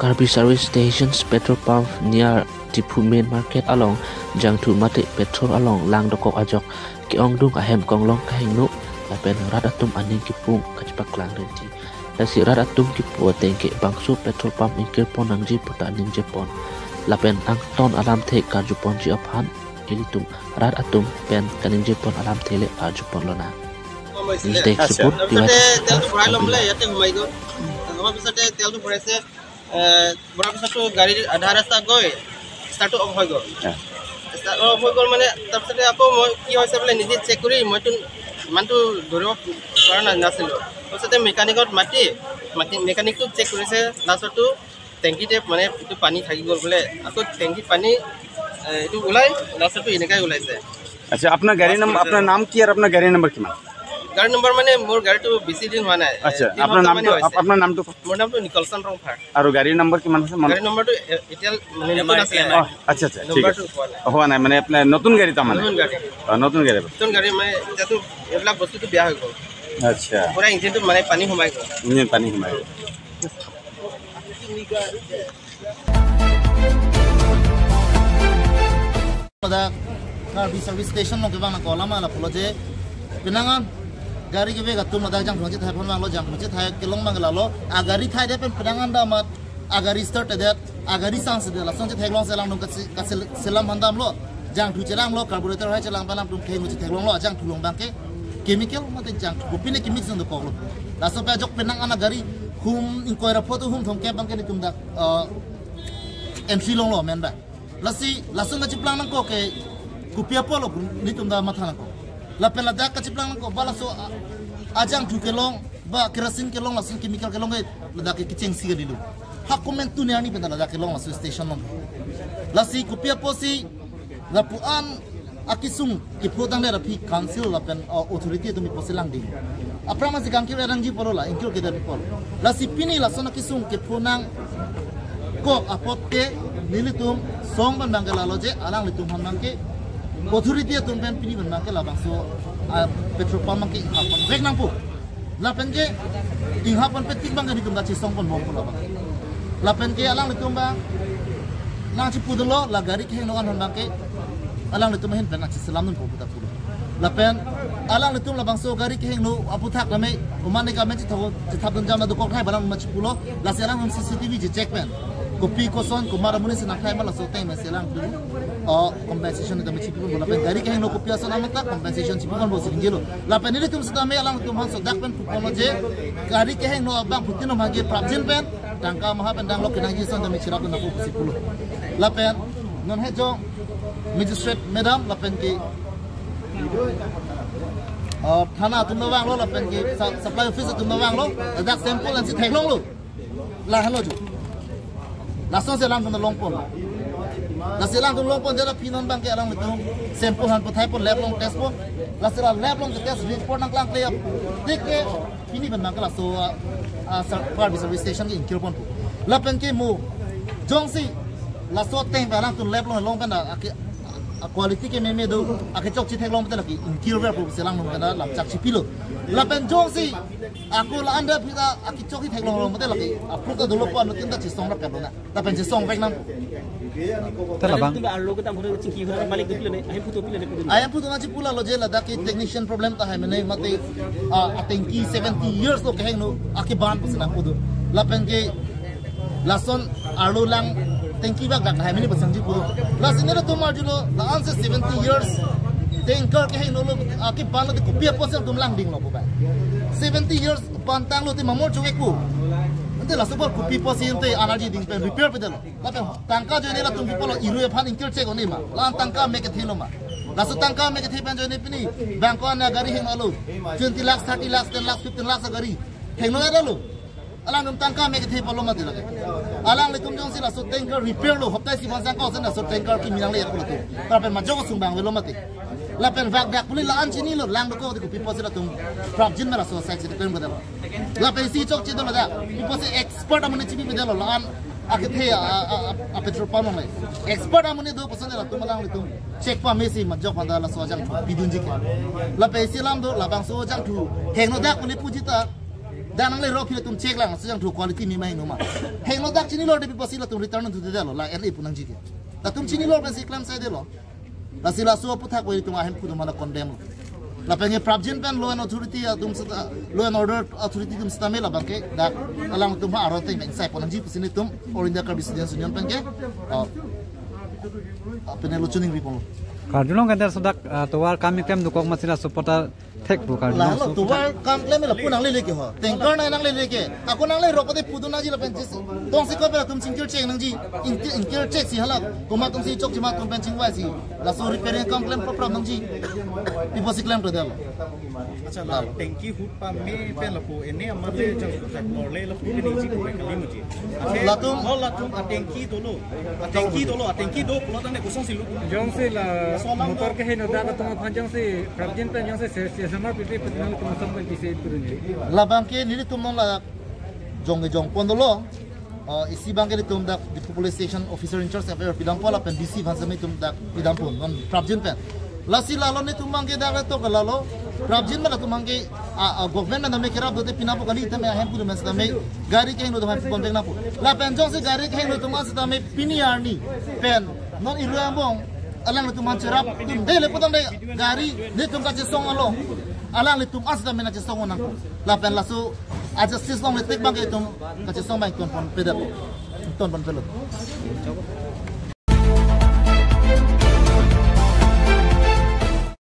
Karbi service stations petrol pump near Tipu main market along Jangtu mati petrol along lang dokok ajok ki ong dung ahem kong long kahing nu lapen rat atum aning kipung kacepak lang renti nasi rat atum kipu tengke bangsu petrol pump ingkir pon angji puta ning jepon lapen ang ton alam the karjupon ji aphan ilitum rat atum pen kaning jepon alam thele karjupon lona Newsdesk support diwati tel tu furai lomle yate humai go nama bisate tel tu furai se bora bisatu gari adha rasta goi start off hoi go start off hoi go mane tapsate ako moi ki hoise bole nije check kori moi tu mantu doribo para na nasilo tapsate mechanic mati mechanic tu check korise last tu tanki te mane itu pani thaki gol bole ako tanki pani itu ulai last tu inekai ulaise अच्छा अपना गाड़ी नंबर अपना नाम की और अपना गाड़ी नंबर किमान गाड़ी नंबर माने मोर गाड़ी तो बेसी दिन होना है अच्छा अपना नाम तो मोर नाम तो निकलसन रंगफार और गाड़ी नंबर किमान আছে गाड़ी नंबर तो एटेल माने नतुन আছে अच्छा अच्छा ठीक है हुआ ना माने अपना नতুন गाड़ी ता माने नতুন गाड़ी माने যেটো এলা বস্তু তো বিয়া হৈ গল अच्छा পুরা ইঞ্জিন তো মানে পানি ঘুমাই গল इंजन पानी घुमाए pada Karbi service station no kebang na kolama la poloje pinangan gari ke vega tum da jang thonje thai phonang lo jang thonje thai kelong mangla lo agari thai de pen pinangan da mat agari start de agari sans de la sonje thai long selang no ka selam handam lo jang thu chelang lo carburetor hai chelang balam tum thai no che thai long lo jang thu long bang ke chemical mate jang kupine ke mix no ko lo la so pa jok pinangan agari hum in koira photo hum thong ke bang ke ni tum da entry long lo men ba lasi lasun na ciplang nang ko ke kupia polo ni tum da matha nang ko la pela da ka ciplang nang ko bala so ajang thu ke long ba kerosene ke long lasun chemical ke long la da ke kicheng siga dilu ha comment tu ne ani penda la da ke long lasun station long lasi kupia posi la puan akisung ke prodang da pi council la pen authority tu mi posilang ding aprama si kangki rang ji polo la inkil ke da pol lasi pini lasun akisung ke pronang ko apot ke nilitum song ban bangala loje alang litum han mangke authority tum pen pini ban mangke labang so petrol pump mangke hapon rek nampu lapen ke ting hapon pe ting bangga ditum da chi song ban mong pula bang lapen ke alang litum bang nang chi pudlo la gari ke no han mangke alang litum hen ben chi salam nun puta pulu lapen alang litum labang so gari ke no aputhak lame umane ka men chi thapun jam na do kok thai balang ma chi pulo la selang CCTV je check pen kopi koson ko mara munis na khai mala so tai ma selang du compensation da michi pun la pen gari ke no kopi ason amata compensation chi pun bo singelo la pen ni tum sada me alang tum han so dak pen pun je gari ke no abang putin no mage prabjin pen tangka maha pen dang lo kenagi son da michi ra na ko si pulo la pen non he jo magistrate madam la pen ki thana tum no wang lo la pen ki supply office tum no wang lo dak sample an si thai long lo la halo jo la son selang tum long pon la selang tum long pon jara pinon bang ke alang tum sample han pathai pon lab long test pon la sera lab long test report nang klang play up dike pini ban mang kala so Karbi service station ki inkir pon la pen ke mu jongsi la so teng balang tum lab long pen da quality ke meme do ake chok chi thek long ta laki inkir ver pro selang long da lam chak chi pilo la pen jongsi aku la anda pita aki chok chi thek long mate laki apro ka dolo pa no tin da chi song ra kan na ta pen chi song vek nam terlabang ayam putu ngaji pula lo je la da ki technician problem ta hai mane mate atenki 70 years lo ke no aki ban pusna pudu la pen ke lason alu lang tanki bag dak hai mane pasang ji pudu la sinera to mar julo la anse 70 years tanker ke no lo aki ban lo de kopia posen tum lang ding lo bu ba 70 years pantang lo ti mamor chuke ku ante la super kopi posi ante energy ding pen repair pe delo la pen tangka jo ne la tum people iru e phan inkir che ko ni ma la tangka me ke thilo ma la so tangka me ke thi pen jo ne pini bank on na gari heng alu 20 lakhs 30 lakhs 10 lakhs 15 lakhs gari heng no era lo alang tum tangka me ke thi palo ma dilo alang le tum jong si la so tanker repair lo hoptai si ban sang ko sen la so tanker ki minang le ko lo ta pen ma jo ko sumbang lo ma ti la pen vak dak puli la an chini lo lang ko de ko people sila tum prabjin ma la so sex de pen badalo la pen si chok chi do la da people se expert amune chi bi badalo la an ake the a petrol pump mai expert amune do pasan la tum lang le tum check pa me si ma jok panda la so jang bidun ji la pen si lam do la bang so jang thu heng no dak puli pujita dan nang le ro phi tum check lang sang thu quality mi mai no ma heng lo dak chini lo de pasi la tum return to de lo la LA punang ji ke la tum chini lo basi claim sai de lo la sila so puthak wei tum ahem pu mana condemn la penge prabjin pen law and authority tum law and order authority tum stame la bangke dak alang tum aro te men sai punang ji pusini tum or India Karbis Union penge apene lo chuning ripon Kardulong kan sudah tuar kami klaim dukok masih supporter tek bu kardulong. Lalu tuar kami klaim la punang le ke ho. Tengkar na nang le ke. Aku nang le rokode pudu na ji la pencis. Tong si ko pela tum singkir check nang ji. Inkir check si hala. Tuma tum si chok jima tum penching wa si. La so repairing kam klaim proper nang ji. Pipo si klaim to dal. Acha la tengki hut pa me pe la po ene amale jang tak le la pu ni ji ko kali mu ji. La tum tengki dolo. Tengki do pulo tane kusong si lu. Jong se la motor ke heno da tong panjang se prabjin pen jong se samar pipi petnal tum sampai di se turunnya. La bangke ni tum non la jong pondolo. Isi bangke ni tum dak di police station officer in charge of pidang pola pen DC vansame tum dak pidang pon non prabjin pen. Lasi lalo ni tum bangke dak to kalalo prabjin mala tum bangke government na me kerap dote pinapo kali tame ahem pu men tame gari ke no tum bangke na pu. La pen jong se gari ke no tum as tame piniarni pen non iruambong alang le tum cerap tum dele potong de gari ni tum kache song along alang le tum asda mena che song onang la pen lasu aja sis long le tek bang ke tum kache song bang ton pon pedap ton pon pelot